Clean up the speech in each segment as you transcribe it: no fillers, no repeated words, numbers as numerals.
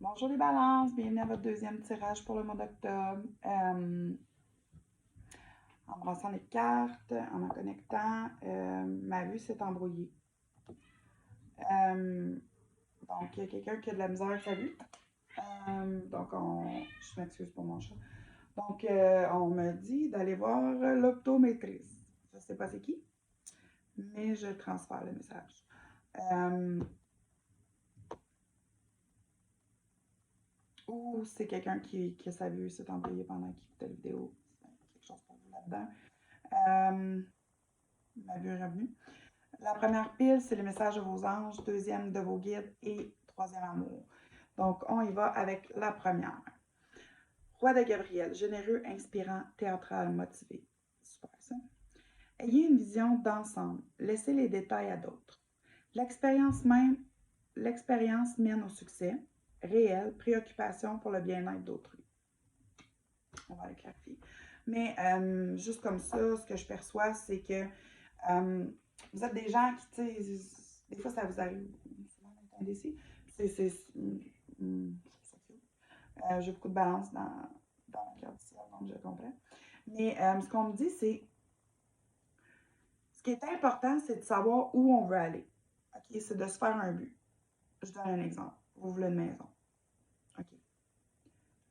Bonjour les balances, bienvenue à votre deuxième tirage pour le mois d'octobre. En brassant les cartes, en me connectant, ma vue s'est embrouillée. Euh, donc, il y a quelqu'un qui a de la misère avec sa vue. Je m'excuse pour mon chat. Donc, on me dit d'aller voir l'optométriste. Je ne sais pas c'est qui, mais je transfère le message. Ou c'est quelqu'un qui a sa vue s'est embrouillée pendant qu'il écoutait la vidéo. C'est quelque chose pour vous là-dedans. Euh, Ma vue est revenue. La première pile, c'est le message de vos anges, deuxième de vos guides et troisième amour. Donc, on y va avec la première. Roi de Gabriel, généreux, inspirant, théâtral, motivé. Super ça. Ayez une vision d'ensemble. Laissez les détails à d'autres. L'expérience mène au succès. Réel, préoccupation pour le bien-être d'autrui. On va le clarifier. Mais juste comme ça, ce que je perçois, c'est que vous êtes des gens qui, tu sais, des fois ça vous arrive souvent d'être indécis. J'ai beaucoup de balance dans la carte du ciel, donc je comprends. Mais ce qu'on me dit, c'est ce qui est important, c'est de savoir où on veut aller. OK? C'est de se faire un but. Je donne un exemple. Vous voulez une maison. OK.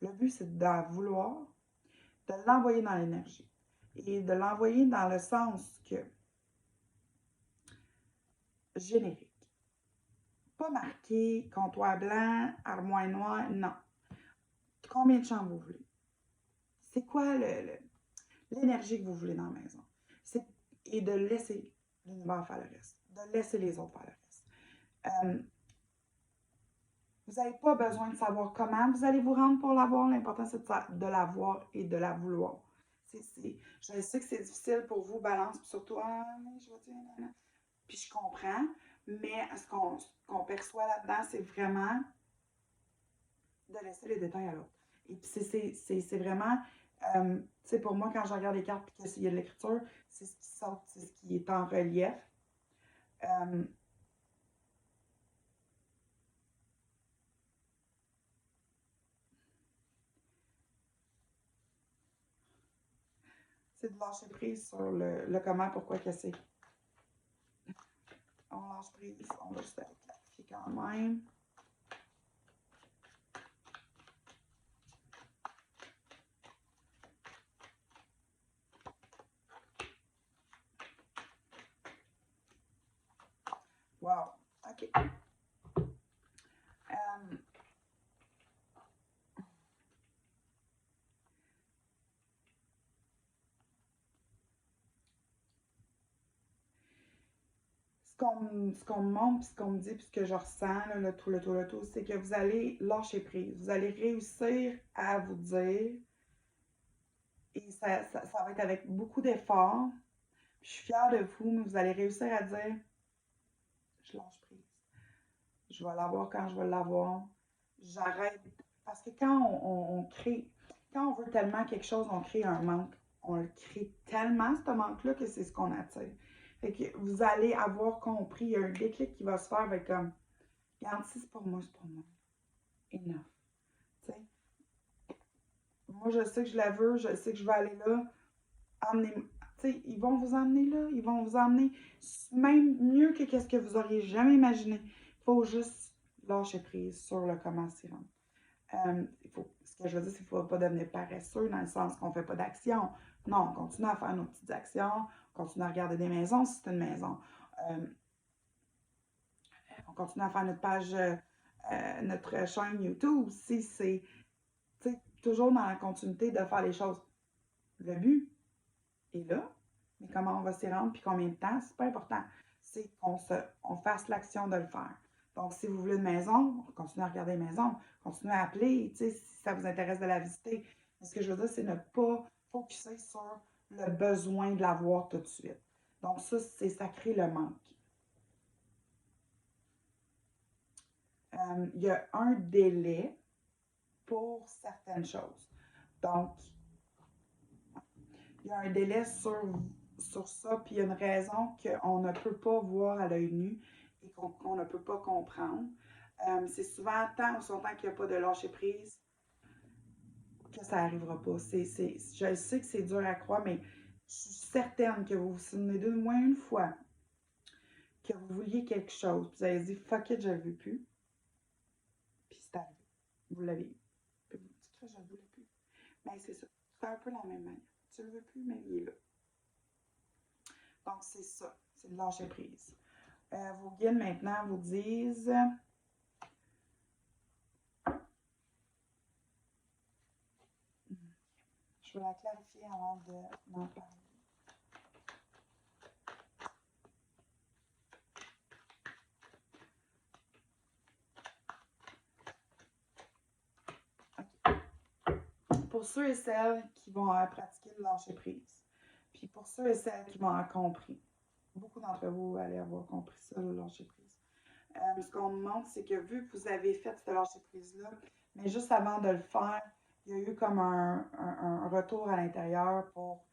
Le but, c'est de vouloir, de l'envoyer dans l'énergie. Et de l'envoyer dans le sens que générique. Pas marqué, comptoir blanc, armoire noire, non. Combien de chambres vous voulez? C'est quoi l'énergie que vous voulez dans la maison? Et de laisser l'univers faire le reste, de laisser les autres faire le reste. Vous n'avez pas besoin de savoir comment vous allez vous rendre pour l'avoir. L'important, c'est de l'avoir et de la vouloir. Je sais que c'est difficile pour vous, balance, puis surtout, je vais dire, puis je comprends, mais ce qu'on perçoit là-dedans, c'est vraiment de laisser les détails à l'autre. Et puis c'est vraiment, tu sais, pour moi, quand je regarde les cartes et qu'il y a de l'écriture, c'est ce qui sort, c'est ce qui est en relief. Euh, c'est de lâcher prise sur le comment, pourquoi, que c'est. On lâche prise, on va juste aller clarifier quand même. Wow, OK. Ce qu'on me montre, puis ce qu'on me dit, puis ce que je ressens, là, le tout, c'est que vous allez lâcher prise. Vous allez réussir à vous dire, et ça va être avec beaucoup d'efforts. Je suis fière de vous, mais vous allez réussir à dire, je lâche prise. Je vais l'avoir quand je vais l'avoir. J'arrête. Parce que quand on crée, quand on veut tellement quelque chose, on crée un manque. On le crée tellement, ce manque-là, que c'est ce qu'on attire. Fait que vous allez avoir compris, il y a un déclic qui va se faire avec comme, regarde, si c'est pour moi, c'est pour moi. Enough. T'sais? Moi, je sais que je la veux, je sais que je vais aller là. Emmenez, t'sais, ils vont vous emmener là, ils vont vous emmener même mieux que ce que vous auriez jamais imaginé. Il faut juste lâcher prise sur le comment s'y rendre. Ce que je veux dire, c'est qu'il ne faut pas devenir paresseux dans le sens qu'on ne fait pas d'action. Non, on continue à faire nos petites actions, on continue à regarder des maisons si c'est une maison. Euh, on continue à faire notre page, notre chaîne YouTube si c'est toujours dans la continuité de faire les choses. Le but est là, mais comment on va s'y rendre puis combien de temps, c'est pas important. C'est qu'on fasse l'action de le faire. Donc, si vous voulez une maison, continuez à regarder les maisons, continuez à appeler, si ça vous intéresse de la visiter. Mais ce que je veux dire, c'est ne pas focuser sur le besoin de l'avoir tout de suite. Donc, ça crée le manque. Il y a un délai pour certaines choses. Donc, il y a un délai sur ça, puis il y a une raison qu'on ne peut pas voir à l'œil nu et qu'on ne peut pas comprendre. C'est souvent tant ou longtemps qu'il n'y a pas de lâcher prise que ça n'arrivera pas. Je sais que c'est dur à croire, mais je suis certaine que vous vous souvenez d'au moins une fois que vous vouliez quelque chose, puis vous avez dit fuck it, je ne le veux plus, puis c'est arrivé. Vous l'avez eu. Puis vous dites que je ne le voulais plus. Mais c'est ça. C'est un peu la même manière. Tu ne le veux plus, mais il est là. Donc c'est ça. C'est le lâcher prise. Vos guides maintenant vous disent. Je vais la clarifier avant d'en parler. Pour ceux et celles qui vont pratiquer le lâcher prise, puis pour ceux et celles qui vont avoir compris, beaucoup d'entre vous allez avoir compris ça, le lâcher prise. Ce qu'on me montre, c'est que vu que vous avez fait ce lâcher prise-là, mais juste avant de le faire, il y a eu comme un retour à l'intérieur pour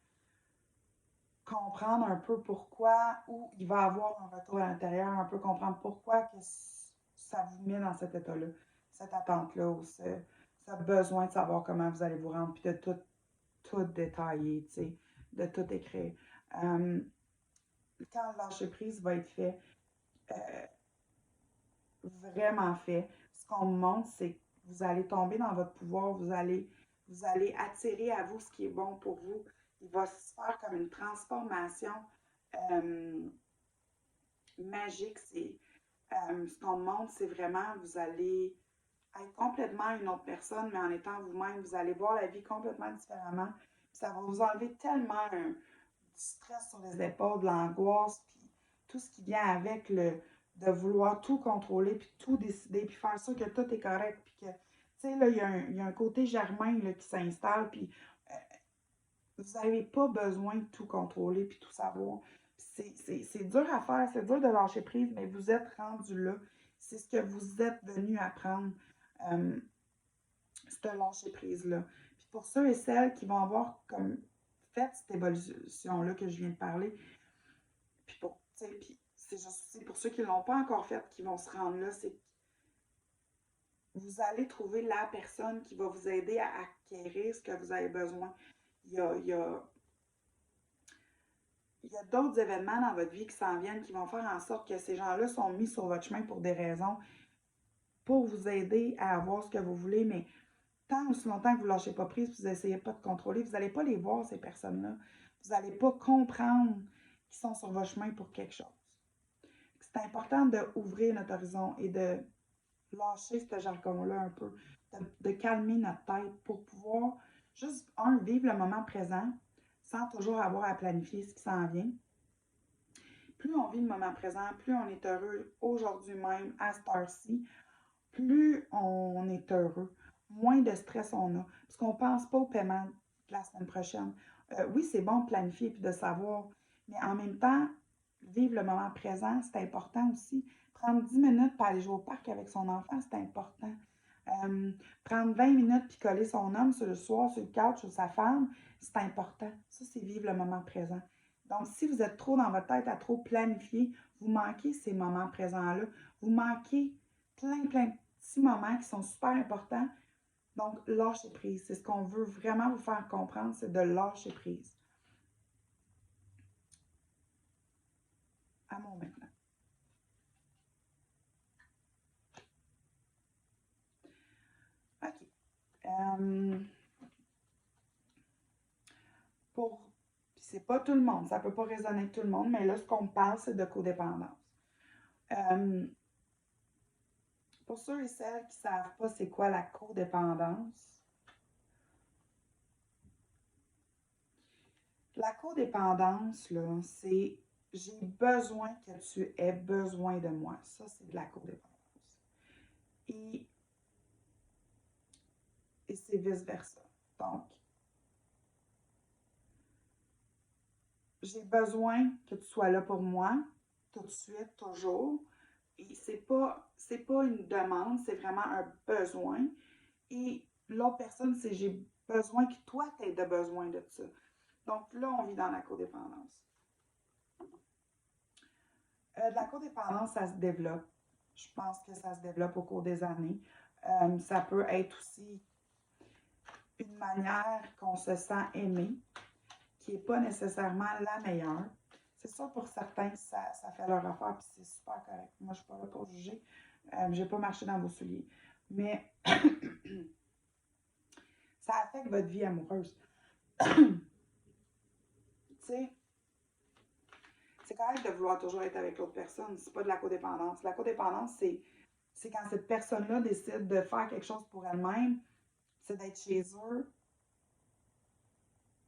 comprendre un peu pourquoi, ou il va y avoir un retour à l'intérieur, un peu comprendre pourquoi que ça vous met dans cet état-là, cette attente-là, ou ce besoin de savoir comment vous allez vous rendre, puis de tout détailler, tu sais, de tout écrire. Quand le lâcher prise va être fait, vraiment fait, ce qu'on me montre, c'est que vous allez tomber dans votre pouvoir, vous allez attirer à vous ce qui est bon pour vous. Il va se faire comme une transformation magique. Ce qu'on me montre, c'est vraiment, vous allez être complètement une autre personne, mais en étant vous-même, vous allez voir la vie complètement différemment. Puis ça va vous enlever tellement du stress sur les épaules, de l'angoisse, puis tout ce qui vient avec de vouloir tout contrôler, puis tout décider, puis faire sûr que tout est correct, puis que, tu sais, là, il y a un côté germain là, qui s'installe, puis vous n'avez pas besoin de tout contrôler, puis tout savoir. C'est dur à faire, c'est dur de lâcher prise, mais vous êtes rendu là. C'est ce que vous êtes venu apprendre, cette lâcher prise-là. Puis pour ceux et celles qui vont avoir comme fait cette évolution-là que je viens de parler, puis c'est pour ceux qui ne l'ont pas encore fait, qui vont se rendre là, c'est que vous allez trouver la personne qui va vous aider à acquérir ce que vous avez besoin. Il y a, il y a, il y a d'autres événements dans votre vie qui s'en viennent qui vont faire en sorte que ces gens-là sont mis sur votre chemin pour des raisons, pour vous aider à avoir ce que vous voulez, mais tant aussi longtemps que vous ne lâchez pas prise, vous n'essayez pas de contrôler, vous n'allez pas les voir, ces personnes-là. Vous n'allez pas comprendre qu'ils sont sur votre chemin pour quelque chose. C'est important d'ouvrir notre horizon et de lâcher ce jargon-là un peu, de calmer notre tête pour pouvoir juste, vivre le moment présent sans toujours avoir à planifier ce qui s'en vient. Plus on vit le moment présent, plus on est heureux aujourd'hui même, à cette heure-ci, plus on est heureux, moins de stress on a, parce qu'on ne pense pas au paiement de la semaine prochaine. Oui, c'est bon de planifier et de savoir, mais en même temps, vivre le moment présent, c'est important aussi. Prendre 10 minutes pour aller jouer au parc avec son enfant, c'est important. Prendre 20 minutes puis coller son homme sur le soir, sur le couch, sur sa femme, c'est important. Ça, c'est vivre le moment présent. Donc, si vous êtes trop dans votre tête à trop planifier, vous manquez ces moments présents-là. Vous manquez plein de petits moments qui sont super importants. Donc, lâcher prise. C'est ce qu'on veut vraiment vous faire comprendre, c'est de lâcher prise. Amour maintenant. OK. C'est pas tout le monde, ça peut pas résonner avec tout le monde, mais là, ce qu'on me parle, c'est de codépendance. Pour ceux et celles qui ne savent pas c'est quoi la codépendance, la codépendance, là, c'est j'ai besoin que tu aies besoin de moi. Ça, c'est de la codépendance. Et c'est vice-versa. Donc, j'ai besoin que tu sois là pour moi, tout de suite, toujours. Et c'est pas une demande, c'est vraiment un besoin. Et l'autre personne, c'est j'ai besoin que toi, tu aies de besoin de ça. Donc là, on vit dans la codépendance. La codépendance, ça se développe. Je pense que ça se développe au cours des années. Ça peut être aussi une manière qu'on se sent aimé, qui n'est pas nécessairement la meilleure. C'est sûr, pour certains, ça fait leur affaire, puis c'est super correct. Moi, je ne suis pas là pour juger. Je n'ai pas marché dans vos souliers. Mais ça affecte votre vie amoureuse. Tu sais, c'est correct de vouloir toujours être avec l'autre personne. C'est pas de la codépendance. La codépendance, c'est quand cette personne-là décide de faire quelque chose pour elle-même, c'est d'être chez eux,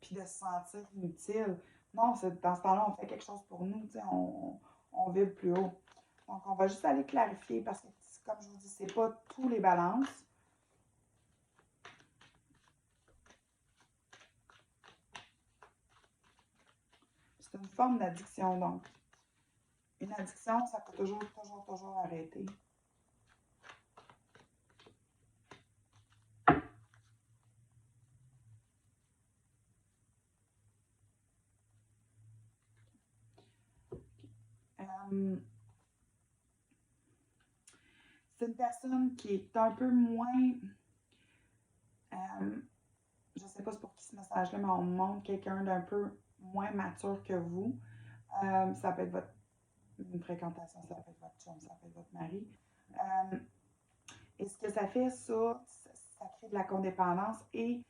puis de se sentir inutile. Non, dans ce temps-là, on fait quelque chose pour nous, on vibre plus haut. Donc, on va juste aller clarifier parce que, comme je vous dis, c'est pas tous les balances. C'est une forme d'addiction, donc. Une addiction, ça peut toujours arrêter. C'est une personne qui est un peu moins... je ne sais pas c'est pour qui ce message-là, mais on montre quelqu'un d'un peu moins mature que vous. Ça peut être une fréquentation, ça peut être votre chum, ça peut être votre mari. Et ce que ça fait, ça crée de la codépendance et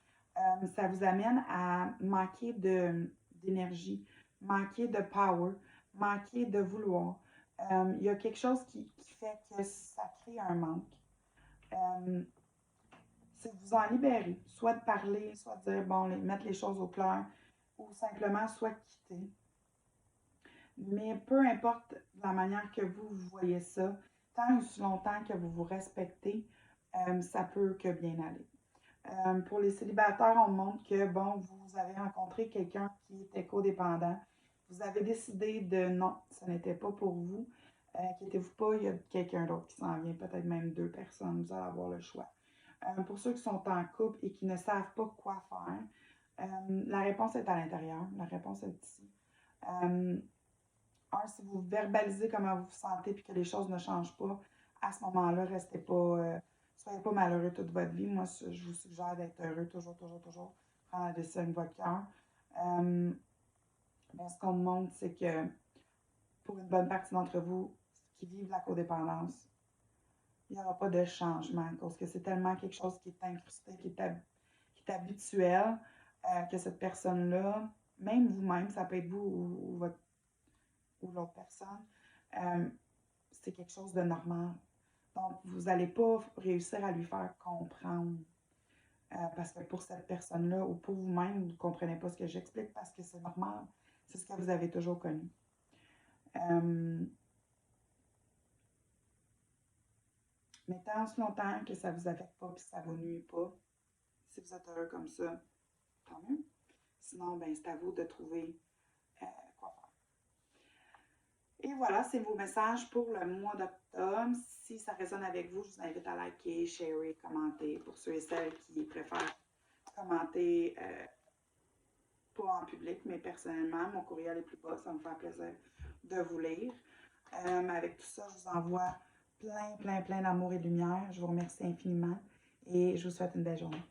ça vous amène à manquer d'énergie, manquer de power, manquer de vouloir. Il y a quelque chose qui fait que ça crée un manque. C'est de vous en libérer, soit de parler, soit de dire, bon, mettre les choses au clair, ou simplement soit quitter. Mais peu importe la manière que vous voyez ça, tant aussi longtemps que vous vous respectez, ça peut que bien aller. Pour les célibataires, on montre que, bon, vous avez rencontré quelqu'un qui était codépendant. Vous avez décidé de non, ce n'était pas pour vous. Inquiétez-vous pas, il y a quelqu'un d'autre qui s'en vient, peut-être même 2 personnes, vous allez avoir le choix. Pour ceux qui sont en couple et qui ne savent pas quoi faire, la réponse est à l'intérieur, la réponse est ici. Si vous verbalisez comment vous vous sentez et que les choses ne changent pas, à ce moment-là, restez pas, soyez pas malheureux toute votre vie. Moi, je vous suggère d'être heureux toujours. Prendre la décision avec votre cœur. Ce qu'on me montre, c'est que pour une bonne partie d'entre vous qui vivent la codépendance, il n'y aura pas de changement parce que c'est tellement quelque chose qui est incrusté, qui est habituel, que cette personne-là, même vous-même, ça peut être vous ou l'autre personne, c'est quelque chose de normal. Donc, vous n'allez pas réussir à lui faire comprendre. Parce que pour cette personne-là ou pour vous-même, vous ne comprenez pas ce que j'explique parce que c'est normal. C'est ce que vous avez toujours connu. Mais tant aussi longtemps que ça ne vous affecte pas et que ça ne vous nuit pas, si vous êtes heureux comme ça, tant mieux. Sinon, ben, c'est à vous de trouver quoi faire. Et voilà, c'est vos messages pour le mois d'octobre. Si ça résonne avec vous, je vous invite à liker, sharer, commenter. Pour ceux et celles qui préfèrent commenter, pas en public, mais personnellement, mon courriel est plus bas. Ça me fait plaisir de vous lire. Avec tout ça, je vous envoie plein d'amour et de lumière. Je vous remercie infiniment et je vous souhaite une belle journée.